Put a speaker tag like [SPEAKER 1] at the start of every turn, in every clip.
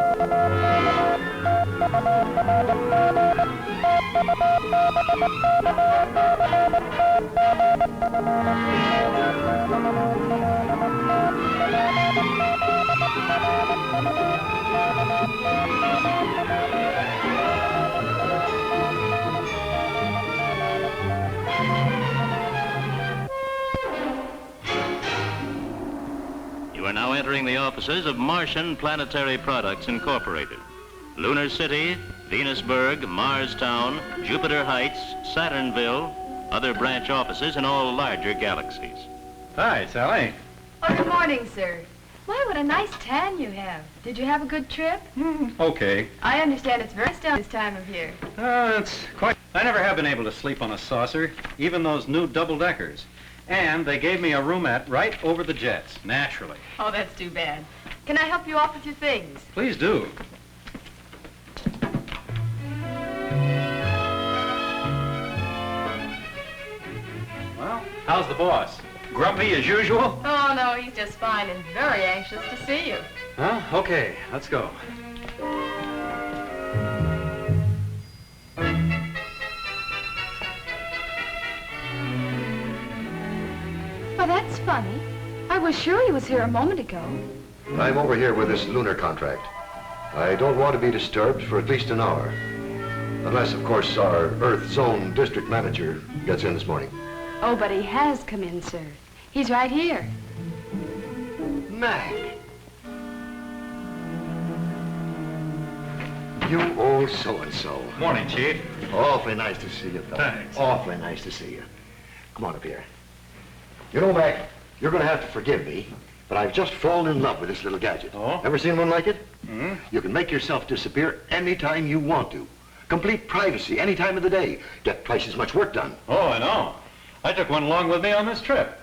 [SPEAKER 1] You are now entering the offices of Martian Planetary Products Incorporated. Lunar City, Venusburg, Marstown, Jupiter Heights, Saturnville, other branch offices in all larger galaxies.
[SPEAKER 2] Hi, Sally.
[SPEAKER 3] Oh, good morning, sir. Why, what a nice tan you have. Did you have a good trip?
[SPEAKER 2] Okay.
[SPEAKER 3] I understand it's very still this time of year.
[SPEAKER 2] It's quite... I never have been able to sleep on a saucer, even those new double-deckers. And they gave me a roomette right over the jets, naturally.
[SPEAKER 3] Oh, that's too bad. Can I help you off with your things?
[SPEAKER 2] Please do. Well, how's the boss? Grumpy as usual?
[SPEAKER 3] Oh, no, he's just fine and very anxious to see you.
[SPEAKER 2] Huh? Okay, let's go.
[SPEAKER 3] Well, that's funny. I was sure he was here a moment ago.
[SPEAKER 4] I'm over here with this lunar contract. I don't want to be disturbed for at least an hour. Unless, of course, our Earth Zone district manager gets in this morning.
[SPEAKER 3] Oh, but he has come in, sir. He's right here.
[SPEAKER 4] Mac. You old so-and-so.
[SPEAKER 2] Morning, Chief.
[SPEAKER 4] Awfully nice to see you, fella.
[SPEAKER 2] Thanks.
[SPEAKER 4] Awfully nice to see you. Come on up here. You know, Mac, you're going to have to forgive me, but I've just fallen in love with this little gadget.
[SPEAKER 2] Oh?
[SPEAKER 4] Ever seen one like it?
[SPEAKER 2] Mm-hmm.
[SPEAKER 4] You can make yourself disappear anytime you want to. Complete privacy any time of the day. Get twice as much work done.
[SPEAKER 2] Oh, I know. I took one along with me on this trip.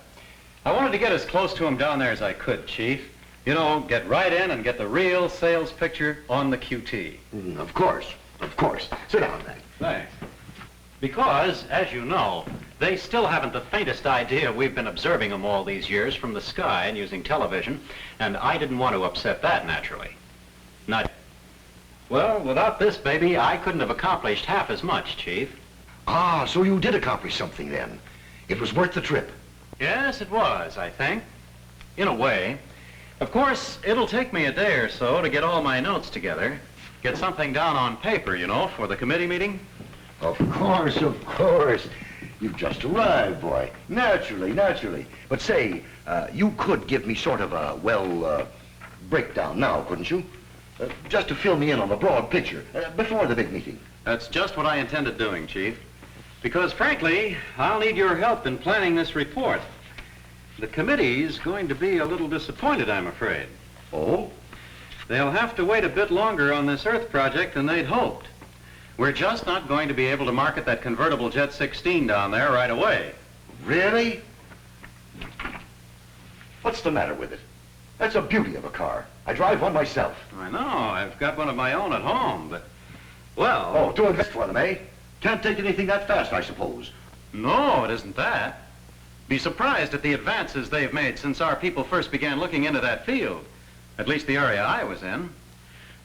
[SPEAKER 2] I wanted to get as close to him down there as I could, Chief. You know, get right in and get the real sales picture on the QT.
[SPEAKER 4] Of course. Of course. Sit down, Mac.
[SPEAKER 2] Thanks.
[SPEAKER 5] Because, as you know, they still haven't the faintest idea we've been observing them all these years from the sky and using television, and I didn't want to upset that, naturally. Not... Well, without this baby, I couldn't have accomplished half as much, Chief.
[SPEAKER 4] Ah, so you did accomplish something then. It was worth the trip.
[SPEAKER 5] Yes, it was, I think. In a way. Of course, it'll take me a day or so to get all my notes together. Get something down on paper, you know, for the committee meeting.
[SPEAKER 4] Of course, of course. You've just arrived, boy. Naturally, naturally. But say, you could give me sort of a, breakdown now, couldn't you? Just to fill me in on the broad picture, before the big meeting.
[SPEAKER 2] That's just what I intended doing, Chief. Because, frankly, I'll need your help in planning this report. The committee's going to be a little disappointed, I'm afraid.
[SPEAKER 4] Oh?
[SPEAKER 2] They'll have to wait a bit longer on this Earth project than they'd hoped. We're just not going to be able to market that convertible Jet 16 down there right away.
[SPEAKER 4] Really? What's the matter with it? That's a beauty of a car. I drive one myself.
[SPEAKER 2] I know, I've got one of my own at home, but... Well...
[SPEAKER 4] Oh, to invest for them, eh? Can't take anything that fast, I suppose.
[SPEAKER 2] No, it isn't that. Be surprised at the advances they've made since our people first began looking into that field. At least the area I was in.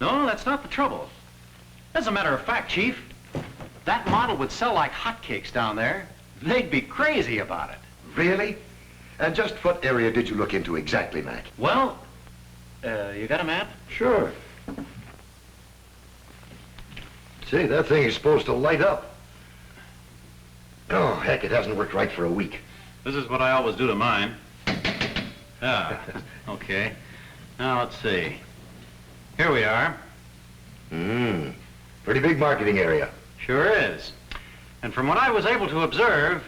[SPEAKER 2] No, that's not the trouble. As a matter of fact, Chief, that model would sell like hotcakes down there. They'd be crazy about it.
[SPEAKER 4] Really? And just what area did you look into exactly, Mac?
[SPEAKER 5] Well, you got a map?
[SPEAKER 4] Sure. Say, that thing is supposed to light up. Oh, heck, it hasn't worked right for a week.
[SPEAKER 2] This is what I always do to mine. Ah, okay. Now, let's see. Here we are.
[SPEAKER 4] Pretty big marketing area.
[SPEAKER 5] Sure is. And from what I was able to observe,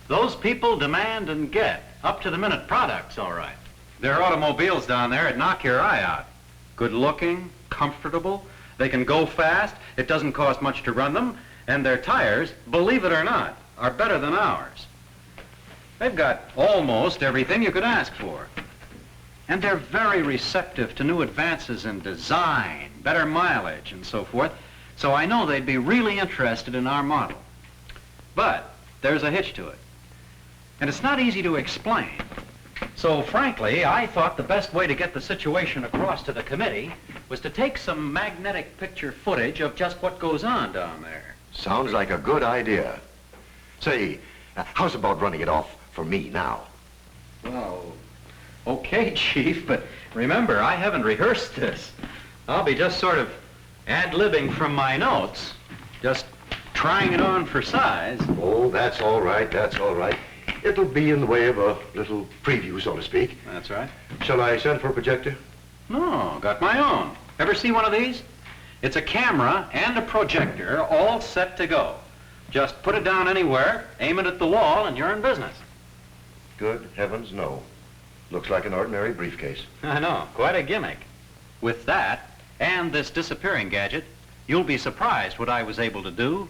[SPEAKER 5] those people demand and get up-to-the-minute products, all right.
[SPEAKER 2] There are automobiles down there that knock your eye out. Good-looking, comfortable. They can go fast. It doesn't cost much to run them. And their tires, believe it or not, are better than ours. They've got almost everything you could ask for. And they're very receptive to new advances in design, better mileage, and so forth. So I know they'd be really interested in our model. But there's a hitch to it. And it's not easy to explain.
[SPEAKER 5] So frankly, I thought the best way to get the situation across to the committee was to take some magnetic picture footage of just what goes on down there.
[SPEAKER 4] Sounds like a good idea. Say, how's about running it off for me now?
[SPEAKER 5] Well, okay, Chief, but remember, I haven't rehearsed this. I'll be just sort of ad-libbing from my notes, just trying it on for size.
[SPEAKER 4] Oh, that's all right, that's all right. It'll be in the way of a little preview, so to speak.
[SPEAKER 5] That's right.
[SPEAKER 4] Shall I send for a projector?
[SPEAKER 5] No, got my own. Ever see one of these? It's a camera and a projector all set to go. Just put it down anywhere, aim it at the wall, and you're in business.
[SPEAKER 4] Good heavens, no. Looks like an ordinary briefcase.
[SPEAKER 5] I know, quite a gimmick. With that, and this disappearing gadget, you'll be surprised what I was able to do.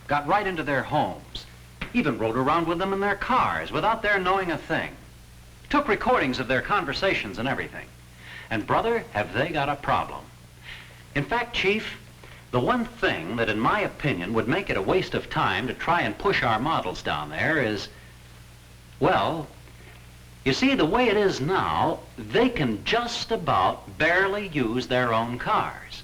[SPEAKER 5] Got right into their homes. Even rode around with them in their cars without their knowing a thing. Took recordings of their conversations and everything. And brother, have they got a problem. In fact, Chief, the one thing that in my opinion would make it a waste of time to try and push our models down there is, well, you see, the way it is now, they can just about barely use their own cars.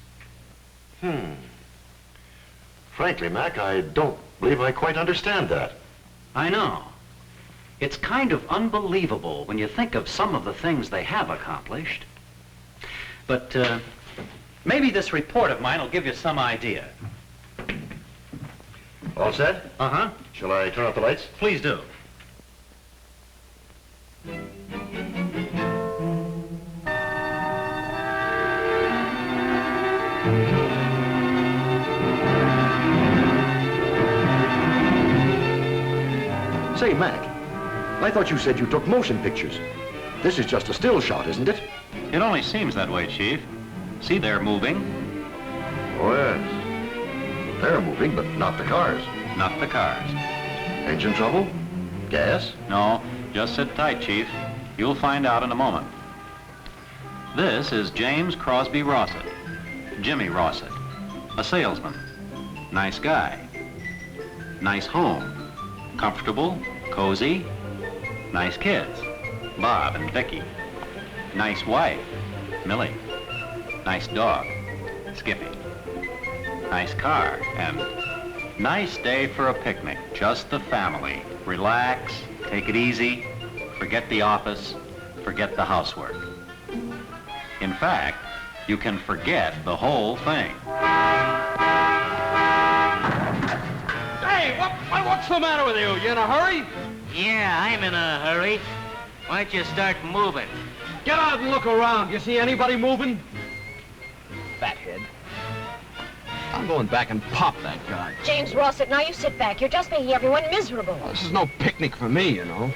[SPEAKER 4] Frankly, Mac, I don't believe I quite understand that.
[SPEAKER 5] I know. It's kind of unbelievable when you think of some of the things they have accomplished. But maybe this report of mine will give you some idea.
[SPEAKER 4] All set?
[SPEAKER 5] Uh-huh.
[SPEAKER 4] Shall I turn off the lights?
[SPEAKER 5] Please do.
[SPEAKER 4] Say, Mac, I thought you said you took motion pictures. This is just a still shot, isn't it?
[SPEAKER 5] It only seems that way, Chief. See, they're moving.
[SPEAKER 4] Oh, yes. They're moving, but not the cars.
[SPEAKER 5] Not the cars.
[SPEAKER 4] Engine trouble? Gas?
[SPEAKER 5] No, just sit tight, Chief. You'll find out in a moment. This is James Crosby Rossett, Jimmy Rossett, a salesman. Nice guy. Nice home. Comfortable, cozy, nice kids, Bob and Vicky. Nice wife, Millie. Nice dog, Skippy. Nice car, and nice day for a picnic. Just the family. Relax, take it easy, forget the office, forget the housework. In fact, you can forget the whole thing.
[SPEAKER 6] Hey, what's the matter with you? You in a hurry?
[SPEAKER 7] Yeah, I'm in a hurry. Why don't you start moving?
[SPEAKER 6] Get out and look around. You see anybody moving? Fathead. I'm going back and pop that guy.
[SPEAKER 8] James Rossett, now you sit back. You're just making everyone miserable.
[SPEAKER 6] Well, this is no picnic for me, you know.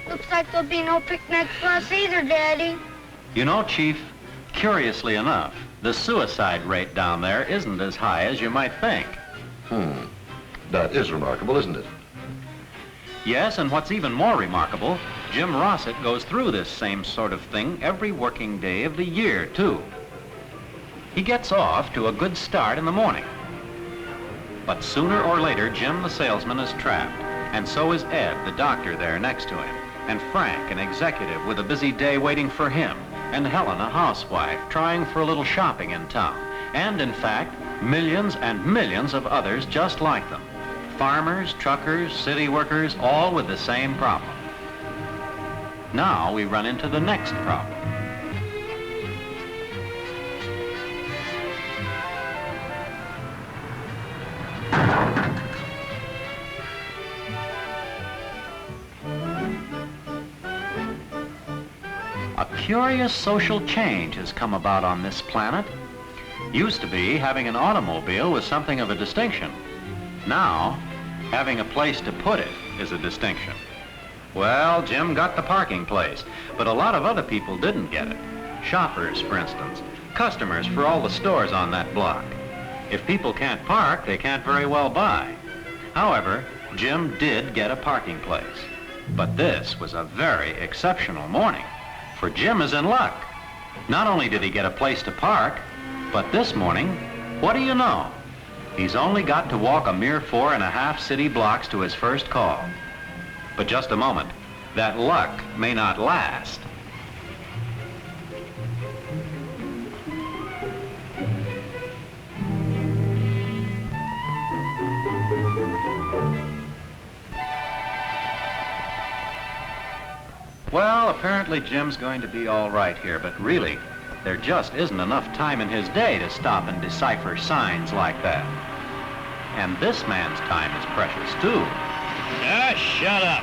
[SPEAKER 9] Looks like there'll be no picnic for us either, Daddy.
[SPEAKER 5] You know, Chief, curiously enough, the suicide rate down there isn't as high as you might think.
[SPEAKER 4] That is remarkable, isn't it?
[SPEAKER 5] Yes, and what's even more remarkable, Jim Rossett goes through this same sort of thing every working day of the year, too. He gets off to a good start in the morning. But sooner or later, Jim the salesman is trapped, and so is Ed, the doctor there next to him, and Frank, an executive with a busy day waiting for him, and Helen, a housewife, trying for a little shopping in town, and in fact, millions and millions of others just like them. Farmers, truckers, city workers, all with the same problem. Now we run into the next problem. A curious social change has come about on this planet. Used to be having an automobile was something of a distinction. Now, having a place to put it is a distinction. Well, Jim got the parking place, but a lot of other people didn't get it. Shoppers, for instance, customers for all the stores on that block. If people can't park, they can't very well buy. However, Jim did get a parking place. But this was a very exceptional morning, for Jim is in luck. Not only did he get a place to park, but this morning, what do you know? He's only got to walk a mere 4.5 city blocks to his first call. But just a moment. that luck may not last. Well, apparently Jim's going to be all right here, but really, there just isn't enough time in his day to stop and decipher signs like that. And this man's time is precious, too.
[SPEAKER 7] Shut up.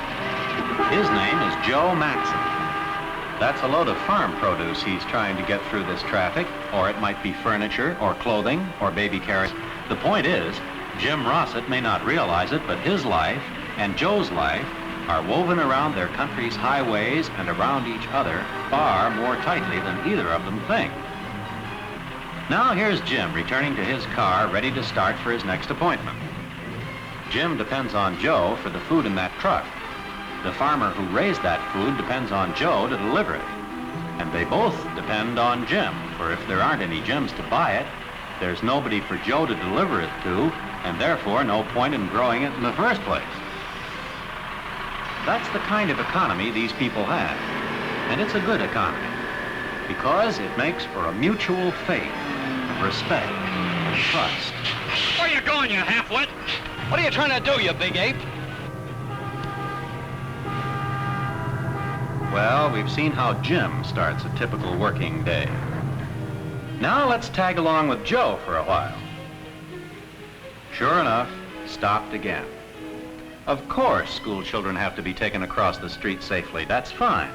[SPEAKER 5] His name is Joe Maxson. That's a load of farm produce he's trying to get through this traffic, or it might be furniture, or clothing, or baby carriage. The point is, Jim Rossett may not realize it, but his life and Joe's life are woven around their country's highways and around each other far more tightly than either of them think. Now here's Jim returning to his car, ready to start for his next appointment. Jim depends on Joe for the food in that truck. The farmer who raised that food depends on Joe to deliver it. And they both depend on Jim, for if there aren't any Jims to buy it, there's nobody for Joe to deliver it to, and therefore no point in growing it in the first place. That's the kind of economy these people have. And it's a good economy, because it makes for a mutual faith, respect, and trust.
[SPEAKER 7] Where you going, you half-wit?
[SPEAKER 6] What are you trying to do, you big ape?
[SPEAKER 5] Well, we've seen how Jim starts a typical working day. Now let's tag along with Joe for a while. Sure enough, stopped again. Of course, school children have to be taken across the street safely. That's fine.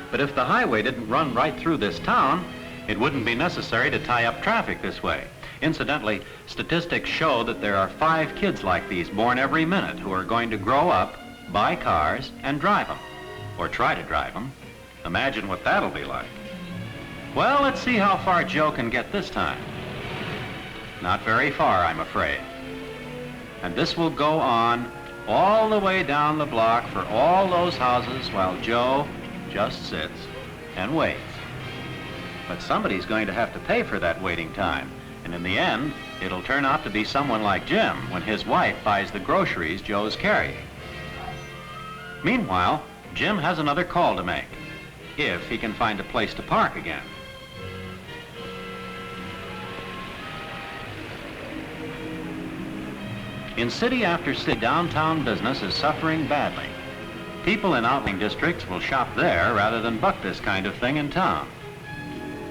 [SPEAKER 5] But if the highway didn't run right through this town, it wouldn't be necessary to tie up traffic this way. Incidentally, statistics show that there are 5 kids like these born every minute who are going to grow up, buy cars, and drive them. Or try to drive them. Imagine what that'll be like. Well, let's see how far Joe can get this time. Not very far, I'm afraid. And this will go on all the way down the block for all those houses while Joe just sits and waits. But somebody's going to have to pay for that waiting time. And in the end, it'll turn out to be someone like Jim when his wife buys the groceries Joe's carrying. Meanwhile, Jim has another call to make, if he can find a place to park again. In city after city, downtown business is suffering badly. People in outlying districts will shop there rather than buck this kind of thing in town.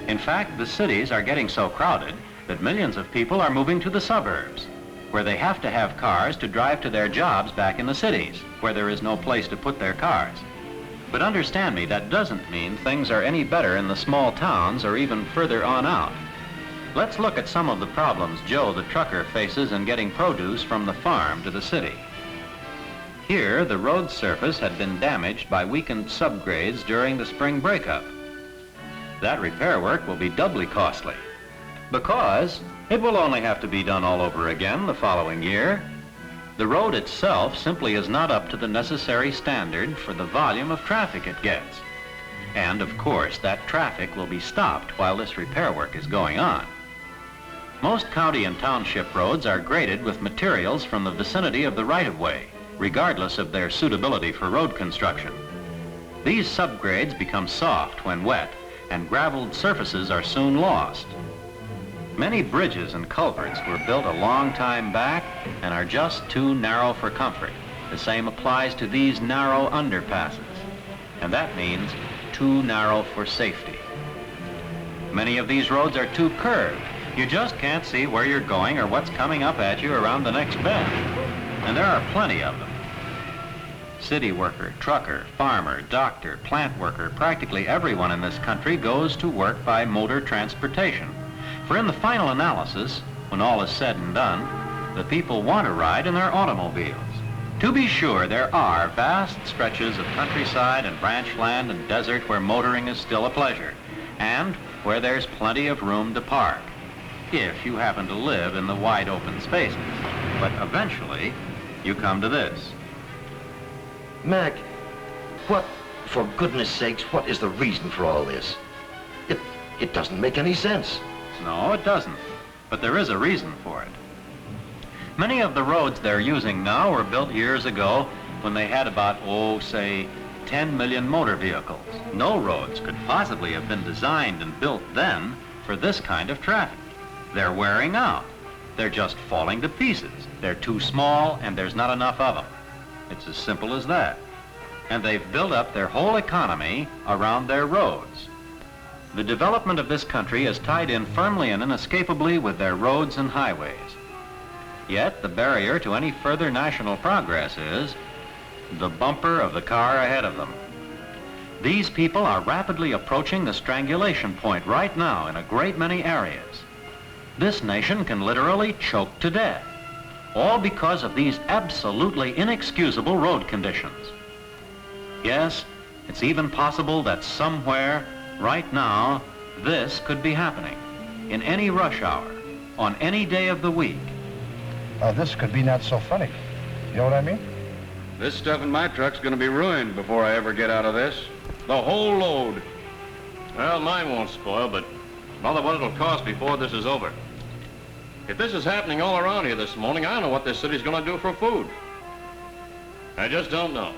[SPEAKER 5] In fact, the cities are getting so crowded that millions of people are moving to the suburbs, where they have to have cars to drive to their jobs back in the cities, where there is no place to put their cars. But understand me, that doesn't mean things are any better in the small towns or even further on out. Let's look at some of the problems Joe the trucker faces in getting produce from the farm to the city. Here, the road surface had been damaged by weakened subgrades during the spring breakup. That repair work will be doubly costly, because it will only have to be done all over again the following year. The road itself simply is not up to the necessary standard for the volume of traffic it gets. And of course, that traffic will be stopped while this repair work is going on. Most county and township roads are graded with materials from the vicinity of the right-of-way, regardless of their suitability for road construction. These subgrades become soft when wet, and graveled surfaces are soon lost. Many bridges and culverts were built a long time back and are just too narrow for comfort. The same applies to these narrow underpasses, and that means too narrow for safety. Many of these roads are too curved. You just can't see where you're going or what's coming up at you around the next bend. And there are plenty of them. City worker, trucker, farmer, doctor, plant worker, practically everyone in this country goes to work by motor transportation. For in the final analysis, when all is said and done, the people want to ride in their automobiles. To be sure, there are vast stretches of countryside and ranch land and desert where motoring is still a pleasure, and where there's plenty of room to park, if you happen to live in the wide open spaces. But eventually, you come to this.
[SPEAKER 4] Mac, what, for goodness sakes, what is the reason for all this? It doesn't make any sense.
[SPEAKER 5] No, it doesn't. But there is a reason for it. Many of the roads they're using now were built years ago when they had about, say, 10 million motor vehicles. No roads could possibly have been designed and built then for this kind of traffic. They're wearing out. They're just falling to pieces. They're too small and there's not enough of them. It's as simple as that. And they've built up their whole economy around their roads. The development of this country is tied in firmly and inescapably with their roads and highways. Yet the barrier to any further national progress is the bumper of the car ahead of them. These people are rapidly approaching the strangulation point right now in a great many areas. This nation can literally choke to death, all because of these absolutely inexcusable road conditions. Yes, it's even possible that somewhere, right now, this could be happening, in any rush hour, on any day of the week.
[SPEAKER 10] This could be not so funny. You know what I mean?
[SPEAKER 2] This stuff in my truck's gonna be ruined before I ever get out of this. The whole load.
[SPEAKER 11] Well, mine won't spoil, but bother what it'll cost before this is over. If this is happening all around here this morning, I don't know what this city's gonna do for food. I just don't know.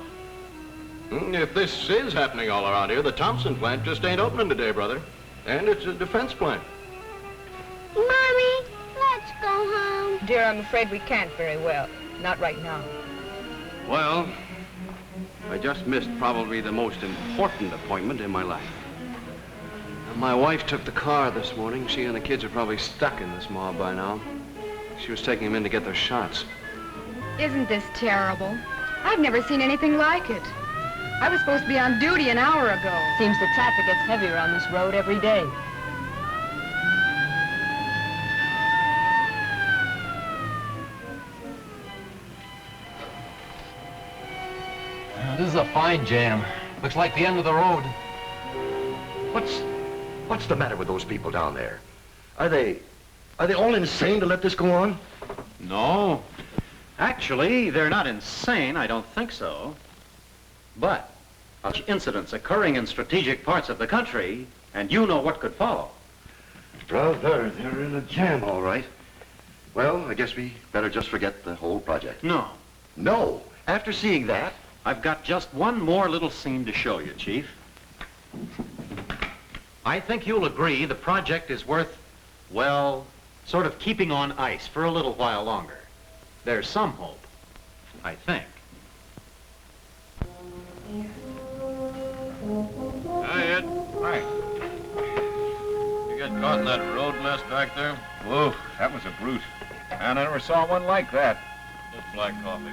[SPEAKER 6] If this is happening all around here, the Thompson plant just ain't opening today, brother. And it's a defense plant.
[SPEAKER 9] Mommy, let's go home.
[SPEAKER 8] Dear, I'm afraid we can't very well. Not right now.
[SPEAKER 6] Well, I just missed probably the most important appointment in my life. My wife took the car this morning. She and the kids are probably stuck in this mob by now. She was taking them in to get their shots.
[SPEAKER 3] Isn't this terrible? I've never seen anything like it. I was supposed to be on duty an hour ago.
[SPEAKER 8] Seems the traffic gets heavier on this road every day.
[SPEAKER 6] This is a fine jam. Looks like the end of the road.
[SPEAKER 4] What's the matter with those people down there? Are they all insane to let this go on?
[SPEAKER 5] No. Actually, they're not insane, I don't think so. But incidents occurring in strategic parts of the country, and you know what could follow.
[SPEAKER 4] Brother, they're in a jam, all right. Well, I guess we better just forget the whole project.
[SPEAKER 5] No.
[SPEAKER 4] No? After seeing that?
[SPEAKER 5] I've got just one more little scene to show you, Chief. I think you'll agree the project is worth, well, sort of keeping on ice for a little while longer. There's some hope, I think.
[SPEAKER 11] Hi, Ed.
[SPEAKER 2] Hi.
[SPEAKER 11] You get caught in that road mess back there?
[SPEAKER 2] Whoa, that was a brute. And I never saw one like that.
[SPEAKER 11] Just black coffee.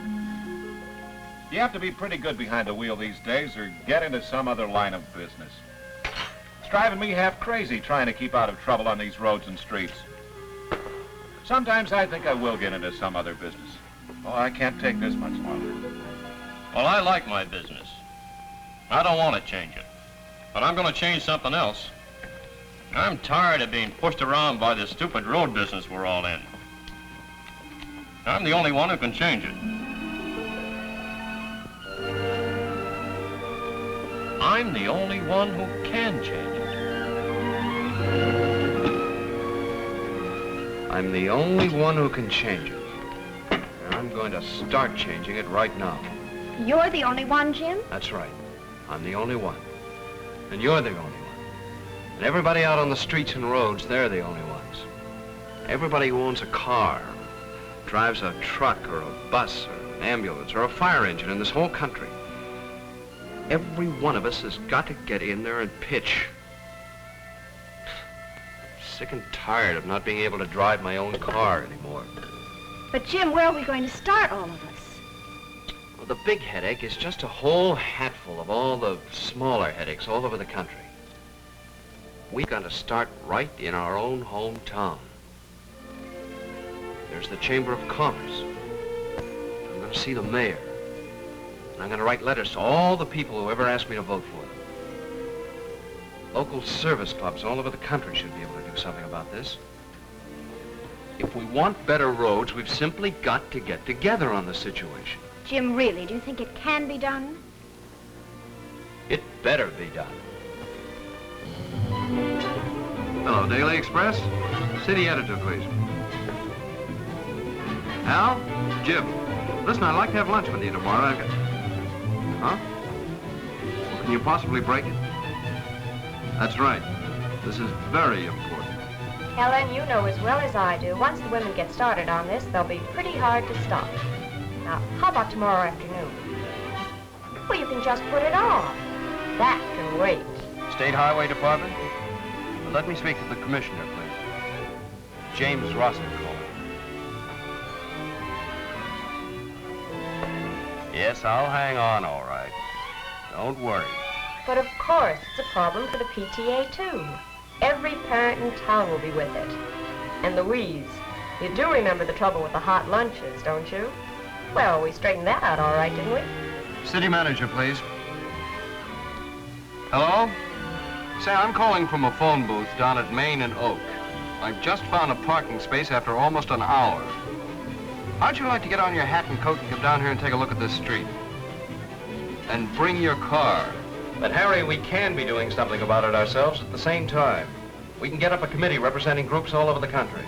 [SPEAKER 2] You have to be pretty good behind the wheel these days or get into some other line of business. It's driving me half crazy trying to keep out of trouble on these roads and streets. Sometimes I think I will get into some other business. Oh, I can't take this much longer.
[SPEAKER 11] Well, I like my business. I don't want to change it. But I'm going to change something else. I'm tired of being pushed around by this stupid road business we're all in. I'm the only one who can change it. I'm the only one who can change it.
[SPEAKER 6] I'm the only one who can change it. And I'm going to start changing it right now.
[SPEAKER 9] You're the only one, Jim?
[SPEAKER 6] That's right. I'm the only one. And you're the only one. And everybody out on the streets and roads, they're the only ones. Everybody who owns a car, drives a truck or a bus or an ambulance or a fire engine in this whole country. Every one of us has got to get in there and pitch. Sick and tired of not being able to drive my own car anymore.
[SPEAKER 9] But, Jim, where are we going to start, all of us?
[SPEAKER 6] Well, the big headache is just a whole hatful of all the smaller headaches all over the country. We've got to start right in our own hometown. There's the Chamber of Commerce. I'm going to see the mayor. And I'm going to write letters to all the people who ever asked me to vote for them. Local service clubs all over the country should be able to do something about this. If we want better roads, we've simply got to get together on the situation.
[SPEAKER 9] Jim, really, do you think it can be done?
[SPEAKER 6] It better be done. Hello, Daily Express. City editor, please. Al? Jim. Listen, I'd like to have lunch with you tomorrow. Huh? Can you possibly break it? That's right. This is very important.
[SPEAKER 12] Helen, you know as well as I do, once the women get started on this, they'll be pretty hard to stop. Now, how about tomorrow afternoon? Well, you can just put it on. That can wait.
[SPEAKER 6] State Highway Department? Let me speak to the commissioner, please. James Rossett calling. Yes, I'll hang on all right. Don't worry.
[SPEAKER 12] But of course, it's a problem for the PTA, too. Every parent in town will be with it. And Louise, you do remember the trouble with the hot lunches, don't you? Well, we straightened that out all right, didn't we?
[SPEAKER 6] City manager, please. Hello? Say, I'm calling from a phone booth down at Main and Oak. I've just found a parking space after almost an hour. How'd you like to get on your hat and coat and come down here and take a look at this street? And bring your car. But Harry, we can be doing something about it ourselves at the same time. We can get up a committee representing groups all over the country.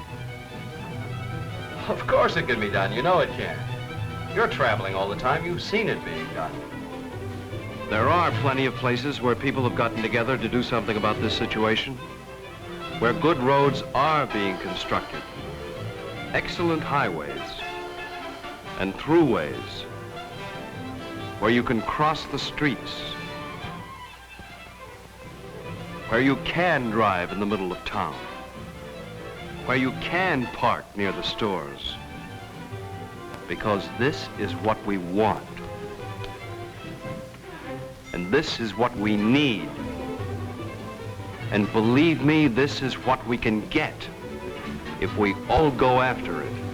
[SPEAKER 6] Of course it can be done. You know it can. You're traveling all the time. You've seen it being done. There are plenty of places where people have gotten together to do something about this situation, where good roads are being constructed, excellent highways, and throughways, where you can cross the streets, where you can drive in the middle of town, where you can park near the stores, because this is what we want. And this is what we need. And believe me, this is what we can get if we all go after it.